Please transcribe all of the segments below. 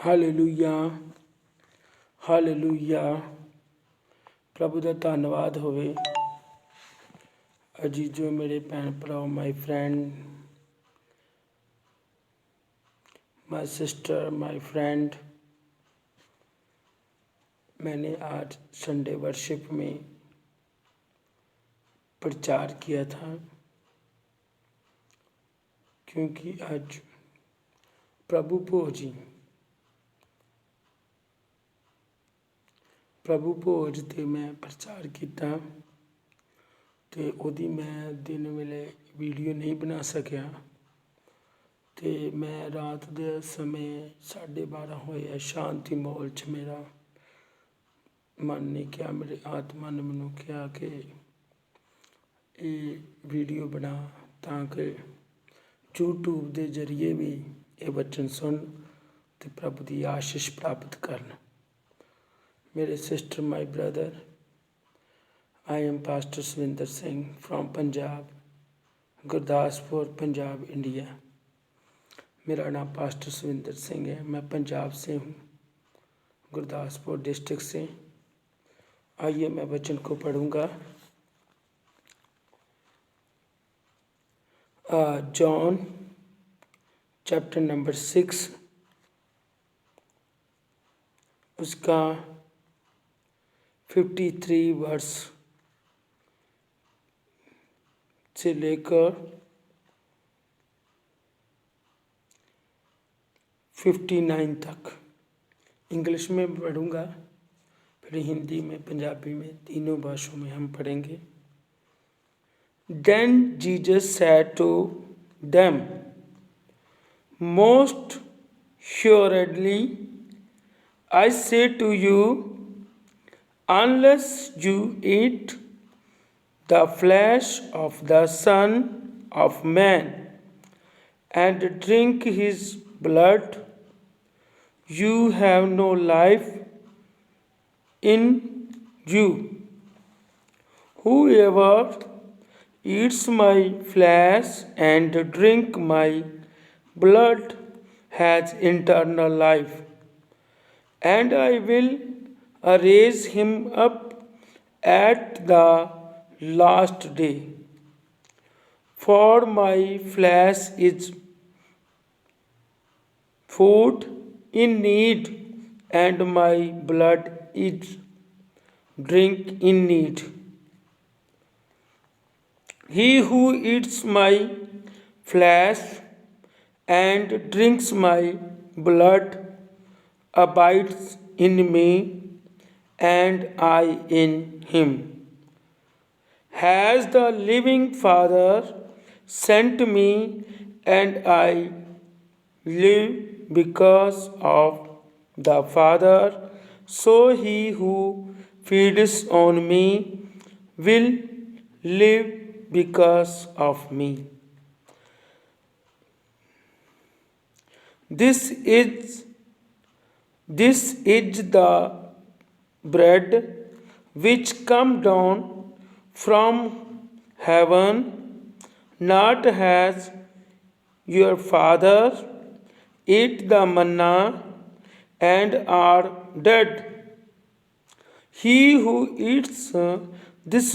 Hallelujah hallelujah. ਪ੍ਰਭੂ ਦਾ ਧੰਨਵਾਦ ਹੋਵੇ। ਅਜੀਜ਼ੋ मेरे भैन भराओ, my friend, my sister, my friend, मैंने आज संडे वर्शिप में प्रचार किया था, क्योंकि आज प्रभु भोज ते मैं प्रचार किया, तो उहदी मैं दिन वेले वीडियो नहीं बना सकिया। तो मैं रात के समय 12:30 होए शांति माहौल च मेरा मन ने क्या, मेरे आत्मा ने मैनू कहा कि ये वीडियो बना, ताकि यूट्यूब के जरिए भी ये वचन सुन तो प्रभु की आशीष प्राप्त करन। मेरे sister, my brother, I am Pastor Swinder Singh from Punjab, Gurdaspur, Punjab, India. मेरा नाम पास्टर सविंदर सिंह है। मैं पंजाब से हूँ, गुरदासपुर डिस्ट्रिक्ट से। आइए मैं वचन को पढ़ूंगा। जॉन चैप्टर नंबर 6, उसका 53 वर्स से लेकर 59 तक इंग्लिश में पढ़ूंगा, फिर हिंदी में, पंजाबी में, तीनों भाषाओं में हम पढ़ेंगे। Then Jesus said to them, Most assuredly I say to you, unless you eat the flesh of the Son of Man and drink his blood, you have no life in you. Whoever eats my flesh and drink my blood has eternal life, and I will raise him up at the last day. For my flesh is food in need, and my blood is drink in need. He who eats my flesh and drinks my blood abides in me, and I in him. As the living Father sent me, and I live because of the Father, so he who feeds on me will live because of me. This is the bread which come down from heaven, not as your father ate the manna and are dead. He who eats this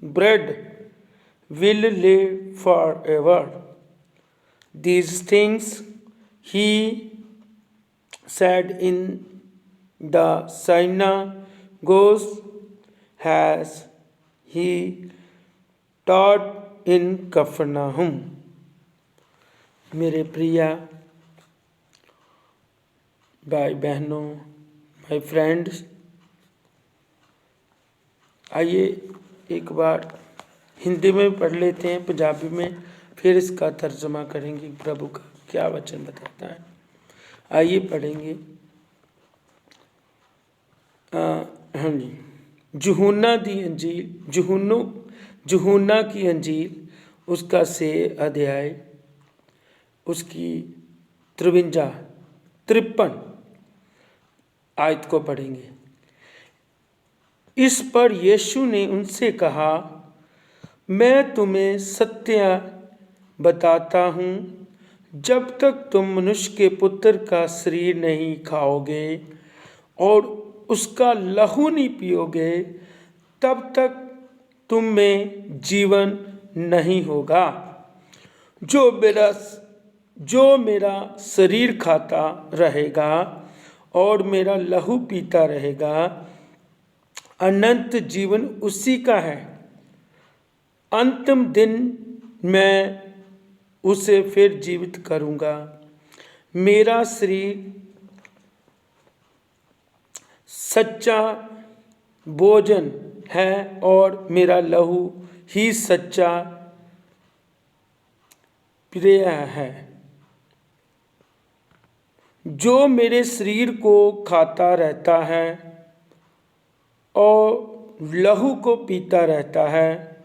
bread will live forever. These things he said in the synagogues as he taught in Capernaum. मेरे प्रिय भाई बहनों, my friends, आइए एक बार हिंदी में पढ़ लेते हैं, पंजाबी में, फिर इसका तर्जमा करेंगे, प्रभु का क्या वचन बताता है। आइए पढ़ेंगे। हाँ जी। यूहन्ना की अंजील उसका 6 अध्याय उसकी 53 आयत को पढ़ेंगे। इस पर यीशु ने उनसे कहा, मैं तुम्हें सत्य बताता हूँ, जब तक तुम मनुष्य के पुत्र का शरीर नहीं खाओगे और उसका लहू नहीं पियोगे, तब तक तुम में जीवन नहीं होगा। जो मेरा शरीर खाता रहेगा और मेरा लहू पीता रहेगा, अनंत जीवन उसी का है। अंतिम दिन मैं उसे फिर जीवित करूंगा। मेरा शरीर सच्चा भोजन है और मेरा लहू ही सच्चा पेय है। जो मेरे शरीर को खाता रहता है और लहू को पीता रहता है,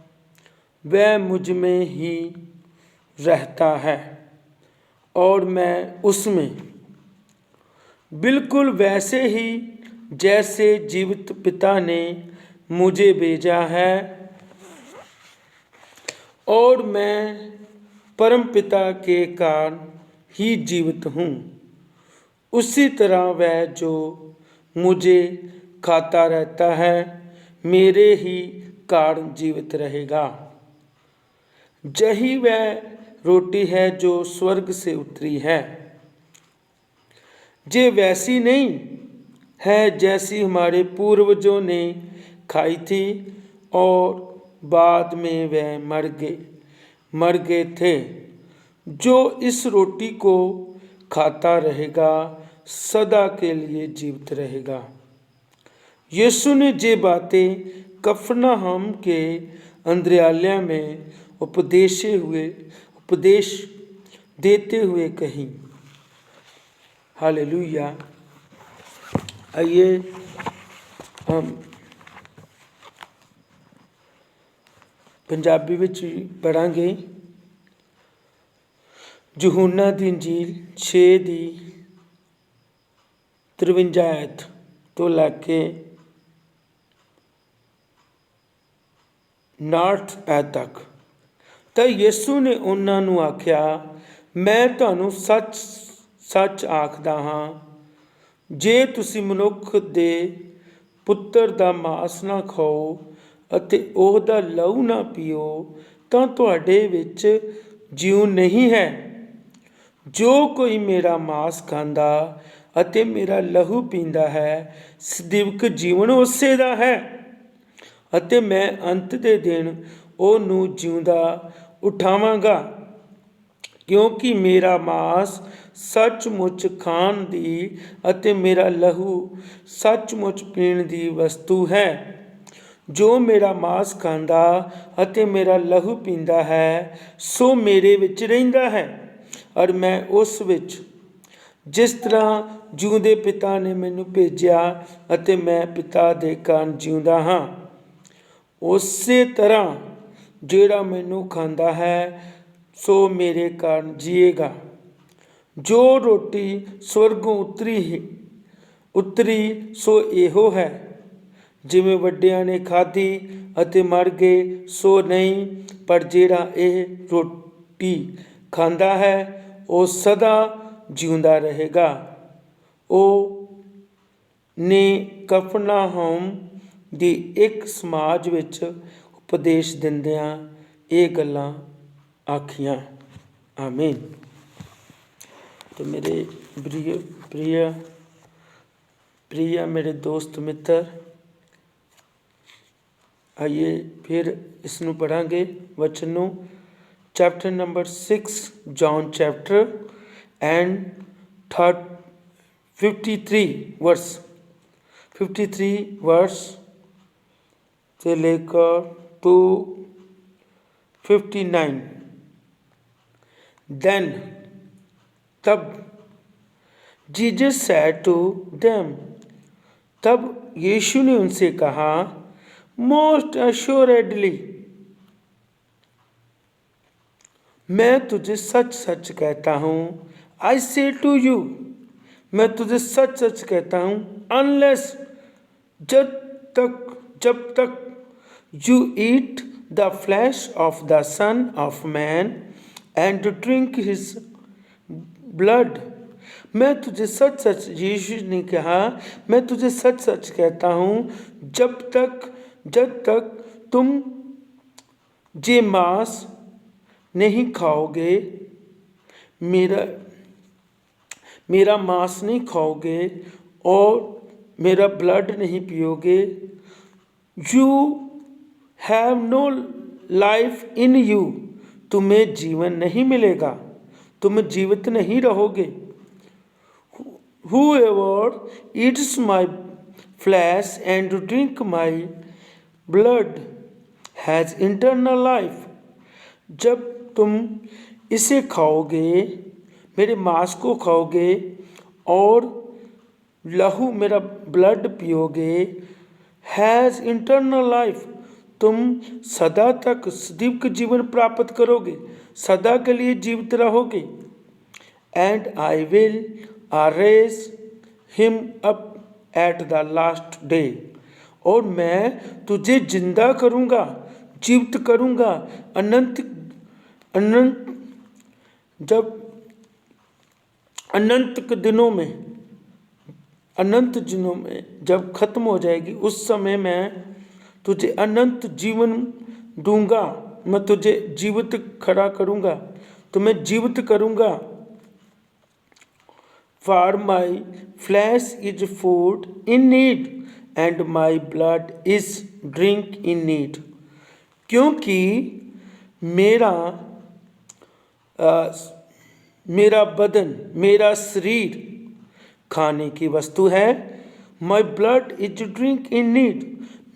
वह मुझ में ही रहता है और मैं उसमें, बिल्कुल वैसे ही जैसे जीवित पिता ने मुझे भेजा है और मैं परम पिता के कारण ही जीवित हूँ, उसी तरह वह जो मुझे खाता रहता है मेरे ही कारण जीवित रहेगा। यही वह रोटी है जो स्वर्ग से उतरी है। ये वैसी नहीं है जैसी हमारे पूर्वजों ने खाई थी और बाद में वह मर गए थे। जो इस रोटी को खाता रहेगा सदा के लिए जीवित रहेगा। यीशु ने ये बातें कफरनहूम के अंद्रयालय में उपदेश देते हुए कही। हालेलुया। आइए हम पंजाबी विच पढ़ांगे। यूहन्ना दी इंजील 6 दी 53 आयत तो लैके 59 आयत तक। तो यीशु ने उन्हां नूं आख्या, मैं तुहानूं सच सच आखदा हां, जे तुसीं मनुख दे पुत्तर दा मांस ना खाओ ਅਤੇ ਉਹਦਾ ਲਹੂ ਨਾ ਪੀਓ ਤਾਂ ਤੁਹਾਡੇ ਵਿੱਚ ਜੀਵ ਨਹੀਂ ਹੈ। ਜੋ ਕੋਈ ਮੇਰਾ ਮਾंस ਖਾਂਦਾ ਅਤੇ ਮੇਰਾ ਲਹੂ ਪੀਂਦਾ ਹੈ, ਸਦੀਵਕ ਜੀਵਨ ਉਸੇ ਦਾ ਹੈ ਅਤੇ ਮੈਂ ਅੰਤ ਦੇ ਦਿਨ ਉਹਨੂੰ ਜਿਉਂਦਾ ਉਠਾਵਾਂਗਾ। ਕਿਉਂਕਿ ਮੇਰਾ ਮਾंस ਸੱਚਮੁੱਚ ਖਾਣ ਦੀ ਅਤੇ ਮੇਰਾ ਲਹੂ ਸੱਚਮੁੱਚ ਪੀਣ ਦੀ ਵਸਤੂ ਹੈ। ਜੋ ਮੇਰਾ ਮਾंस ਖਾਂਦਾ ਅਤੇ ਮੇਰਾ ਲਹੂ ਪੀਂਦਾ ਹੈ, ਸੋ ਮੇਰੇ ਵਿੱਚ ਰਹਿੰਦਾ ਹੈ ਔਰ ਮੈਂ ਉਸ ਵਿੱਚ। ਜਿਸ ਤਰ੍ਹਾਂ ਜਿਉਂਦੇ ਪਿਤਾ ਨੇ ਮੈਨੂੰ ਭੇਜਿਆ ਅਤੇ ਮੈਂ ਪਿਤਾ ਦੇ ਕਾਰਨ ਜਿਉਂਦਾ ਹਾਂ, ਉਸੇ ਤਰ੍ਹਾਂ ਜਿਹੜਾ ਮੈਨੂੰ ਖਾਂਦਾ ਹੈ ਸੋ ਮੇਰੇ ਕਾਰਨ ਜੀਏਗਾ। ਜੋ ਰੋਟੀ ਸਵਰਗੋਂ ਉਤਰੀ ਸੋ ਇਹੋ ਹੈ, ਜਿਵੇਂ ਵੱਡਿਆਂ ਨੇ ਖਾਧੀ ਅਤੇ ਮਰ ਗਏ ਸੋ ਨਹੀਂ, ਪਰ ਜਿਹੜਾ ਇਹ ਰੋਟੀ ਖਾਂਦਾ ਹੈ ਉਹ ਸਦਾ ਜਿਉਂਦਾ ਰਹੇਗਾ। ਉਹ ਨੇ ਕਫਰਨਹੂਮ ਦੀ ਇੱਕ ਸਮਾਜ ਵਿੱਚ ਉਪਦੇਸ਼ ਦਿੰਦਿਆਂ ਇਹ ਗੱਲਾਂ ਆਖੀਆਂ। आमीन। तो मेरे प्रिय मेरे दोस्त मित्र, आइए फिर इसनों पढ़ांगे वचन नूं। Chapter number 6 John chapter and 53 verse से लेकर to 59। Then तब जीसस said to them, तब यीशु ने उनसे कहा, मोस्ट assuredly मैं तुझे सच सच कहता हूँ, आई से टू यू, मैं तुझे सच सच कहता हूँ, अनलेस जब तक you eat the flesh of the Son of Man and drink his blood. मैं तुझे सच सच, यीशु ने कहा, मैं तुझे सच सच कहता हूँ, जब तक तुम ये मांस नहीं खाओगे, मेरा मांस नहीं खाओगे और मेरा ब्लड नहीं पियोगे, you have no life in you, तुम्हें जीवन नहीं मिलेगा, तुम जीवित नहीं रहोगे। Whoever eats my flesh and drink my blood has eternal life। जब तुम इसे खाओगे, मेरे मांस को खाओगे और लहू मेरा ब्लड पियोगे, हैज़ इंटरनल लाइफ, तुम सदा तक दिव्य जीवन प्राप्त करोगे, सदा के लिए जीवित रहोगे। And I will raise him up at the last day, और मैं तुझे जिंदा करूँगा, जीवित करूँगा अनंत दिनों में जब खत्म हो जाएगी, उस समय मैं तुझे अनंत जीवन दूंगा, मैं तुझे जीवित खड़ा करूँगा, तुम्हें जीवित करूँगा। For my flesh is food in need and my blood is drink in need। क्योंकि मेरा बदन, मेरा शरीर खाने की वस्तु है। My blood is drink in need,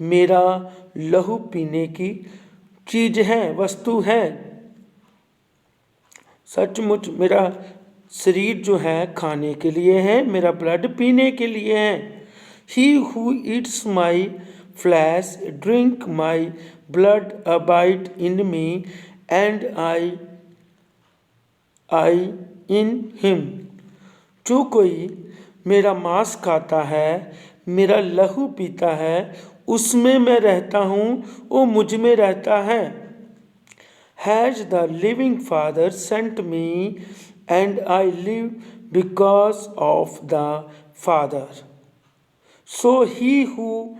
मेरा लहू पीने की चीज है, वस्तु है। सचमुच मेरा शरीर जो है खाने के लिए है, मेरा ब्लड पीने के लिए है। He who eats my flesh drink my blood abide in me and I in him। जो कोई मेरा मांस खाता है, मेरा लहू पीता है, उसमें मैं रहता हूँ, वो मुझ में रहता है। Has the living Father sent me and I live because of the Father। So he who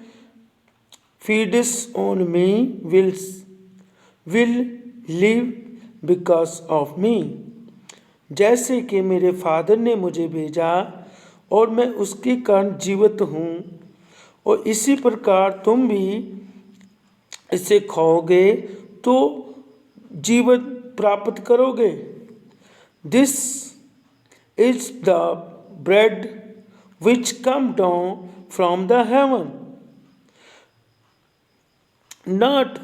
feeds on me will live because of me। जैसे कि मेरे फादर ने मुझे भेजा और मैं उसके कारण जीवित हूँ, और इसी प्रकार तुम भी इसे खाओगे तो जीवन प्राप्त करोगे। This is the bread which come down from the heaven, not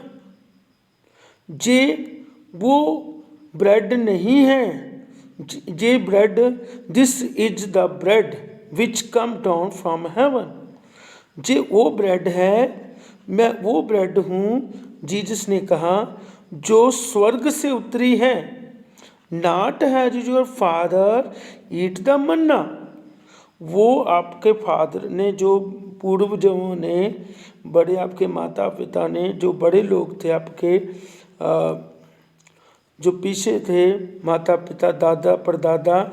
जे वो ब्रेड नहीं है, ये bread, this is the bread which come down from heaven, जे वो ब्रेड है, मैं वो ब्रेड हूँ, जीसस ने कहा, जो स्वर्ग से उतरी है। Not has your father eat the manna, वो आपके फादर ने, जो पूर्वजों ने, बड़े आपके माता पिता ने, जो बड़े लोग थे आपके, जो पीछे थे, माता पिता दादा परदादा,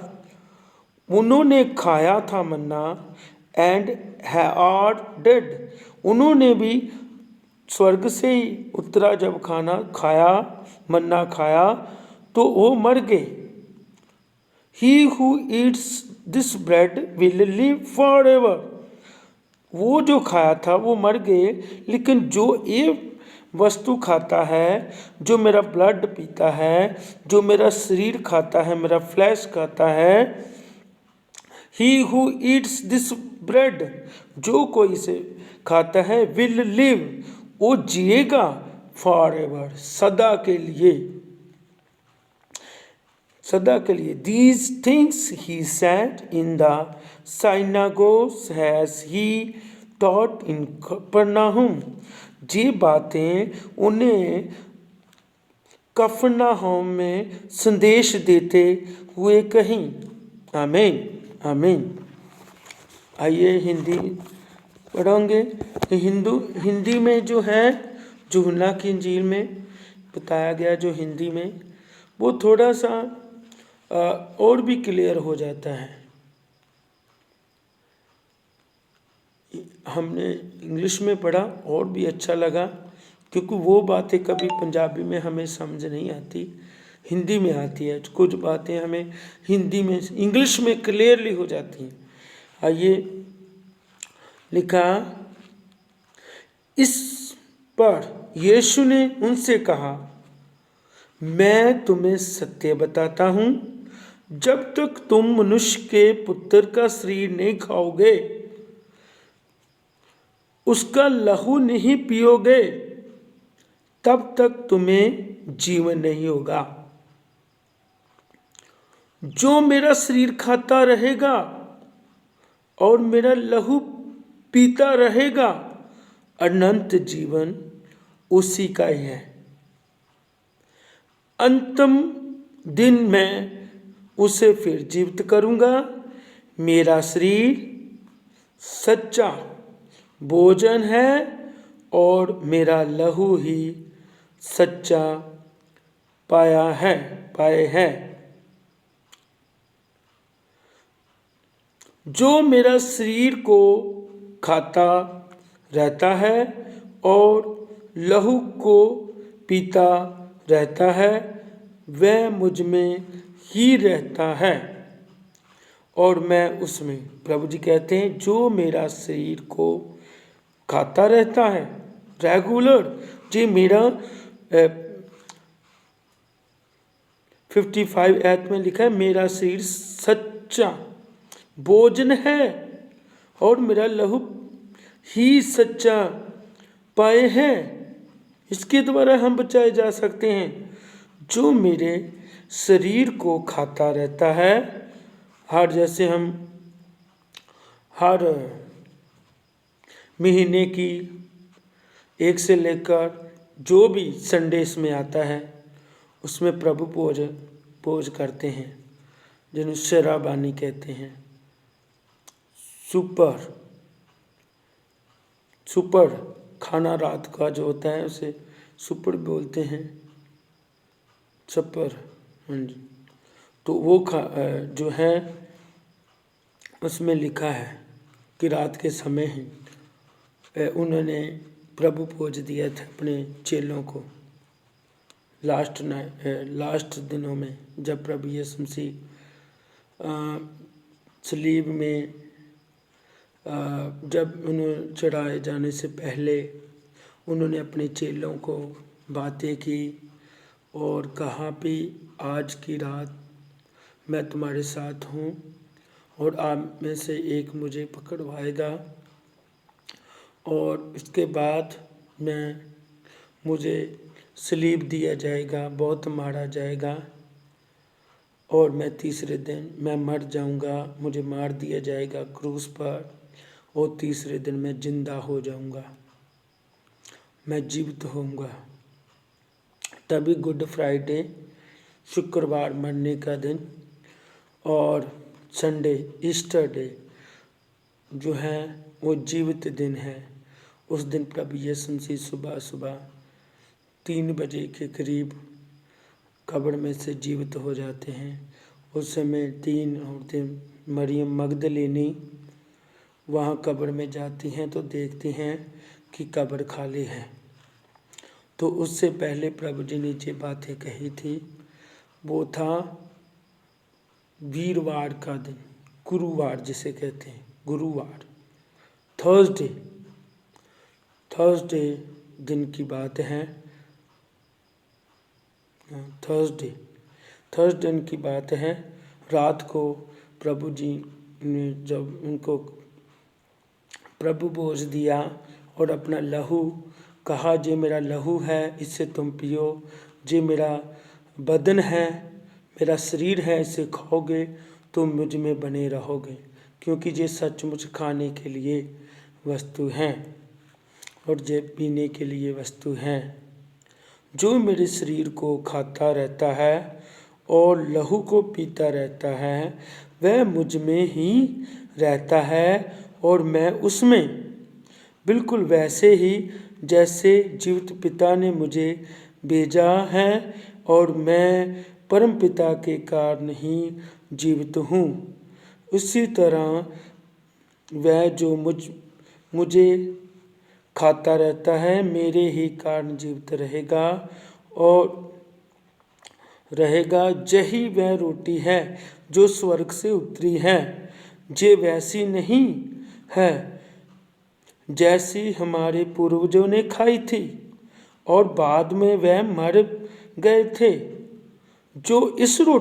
उन्होंने खाया था मन्ना। एंड हैड डेड, उन्होंने भी स्वर्ग से ही उतरा जब खाना खाया, मन्ना खाया, तो वो मर गए। He who Yeats this bread will live for ever, वो जो खाया था वो मर गए, लेकिन जो ये वस्तु खाता है, जो मेरा ब्लड पीता है, जो मेरा शरीर खाता है, मेरा फ्लैश खाता है, he who Yeats this bread, जो कोई इसे खाता है, विल लिव, वो जिएगा, फॉर एवर, सदा के लिए, सदा के लिए। These things he said in the synagogues has he taught in Capernaum, ये बातें उन्हें कफरनहूम में संदेश देते हुए कहीं। आमीन आमीन। आइए हिंदी पढ़ेंगे। हिंदी में जो है, यूहन्ना की इंजील में बताया गया, जो हिंदी में, वो थोड़ा सा और भी क्लियर हो जाता है। हमने इंग्लिश में पढ़ा और भी अच्छा लगा, क्योंकि वो बातें कभी पंजाबी में हमें समझ नहीं आती, हिंदी में आती है। कुछ बातें हमें हिंदी में, इंग्लिश में क्लियरली हो जाती हैं। आइए, लिखा, इस पर यीशु ने उनसे कहा, मैं तुम्हें सत्य बताता हूं, जब तक तुम मनुष्य के पुत्र का शरीर नहीं खाओगे, उसका लहू नहीं पियोगे, तब तक तुम्हें जीवन नहीं होगा। जो मेरा शरीर खाता रहेगा और मेरा लहू पीता रहेगा, अनंत जीवन उसी का ही है। अंतिम दिन मैं उसे फिर जीवित करूंगा। मेरा शरीर सच्चा भोजन है और मेरा लहू ही सच्चा पाए है। जो मेरा शरीर को खाता रहता है और लहू को पीता रहता है, वह मुझ में ही रहता है और मैं उसमें। प्रभु जी कहते हैं, जो मेरा शरीर को खाता रहता है रेगुलर, जी मेरा 55 ऐत में लिखा है, मेरा शरीर सच्चा भोजन है और मेरा लहू ही सच्चा पाए हैं। इसके द्वारा हम बचाए जा सकते हैं। जो मेरे शरीर को खाता रहता है, जैसे हम हर महीने की 1 से लेकर जो भी संडेस में आता है, उसमें प्रभु भोज करते हैं, जिन्हें शराबानी कहते हैं। सुपर खाना रात का जो होता है उसे सुपर बोलते हैं, सपर, हाँ जी। तो वो जो है उसमें लिखा है कि रात के समय ही उन्होंने प्रभु भोज दिया था अपने चेलों को। लास्ट दिनों में जब प्रभु यीशु मसीह सलीब में जब उन्हें चढ़ाए जाने से पहले उन्होंने अपने चेलों को बातें की और कहा भी, आज की रात मैं तुम्हारे साथ हूँ और आप में से एक मुझे पकड़वाएगा और इसके बाद मुझे सलीब दिया जाएगा, बहुत मारा जाएगा और मैं तीसरे दिन मैं मर जाऊंगा, मुझे मार दिया जाएगा क्रूस पर और तीसरे दिन मैं जिंदा हो जाऊंगा, मैं जीवित होऊंगा। तभी गुड फ्राइडे, शुक्रवार मरने का दिन, और संडे ईस्टर डे जो है वो जीवित दिन है। उस दिन प्रभु यीशु मसीह सुबह 3 बजे के करीब कब्र में से जीवित हो जाते हैं। उस समय 3 औरतें मरियम मगदलीनी वहाँ कब्र में जाती हैं तो देखती हैं कि कब्र खाली है। तो उससे पहले प्रभु जी ने जो बातें कही थी वो था वीरवार का दिन, गुरुवार जिसे कहते हैं, गुरुवार, थर्सडे दिन की बात है। थर्सडे दिन की बात है। रात को प्रभु जी ने जब उनको प्रभु भोज दिया और अपना लहू कहा, जे मेरा लहू है इससे तुम पियो, जे मेरा बदन है, मेरा शरीर है, इसे खाओगे तुम मुझ में बने रहोगे, क्योंकि ये सचमुच खाने के लिए वस्तु हैं और ये पीने के लिए वस्तु हैं। जो मेरे शरीर को खाता रहता है और लहू को पीता रहता है, वह मुझ में ही रहता है और मैं उसमें, बिल्कुल वैसे ही जैसे जीवित पिता ने मुझे भेजा है और मैं परम पिता के कारण ही जीवित हूँ। उसी तरह वह जो मुझे खाता रहता है मेरे ही कारण जीवित रहेगा यही वह रोटी है जो स्वर्ग से उतरी है। ये वैसी नहीं है जैसी हमारे पूर्वजों ने खाई थी और बाद में वह मर गए थे। जो इस रोटी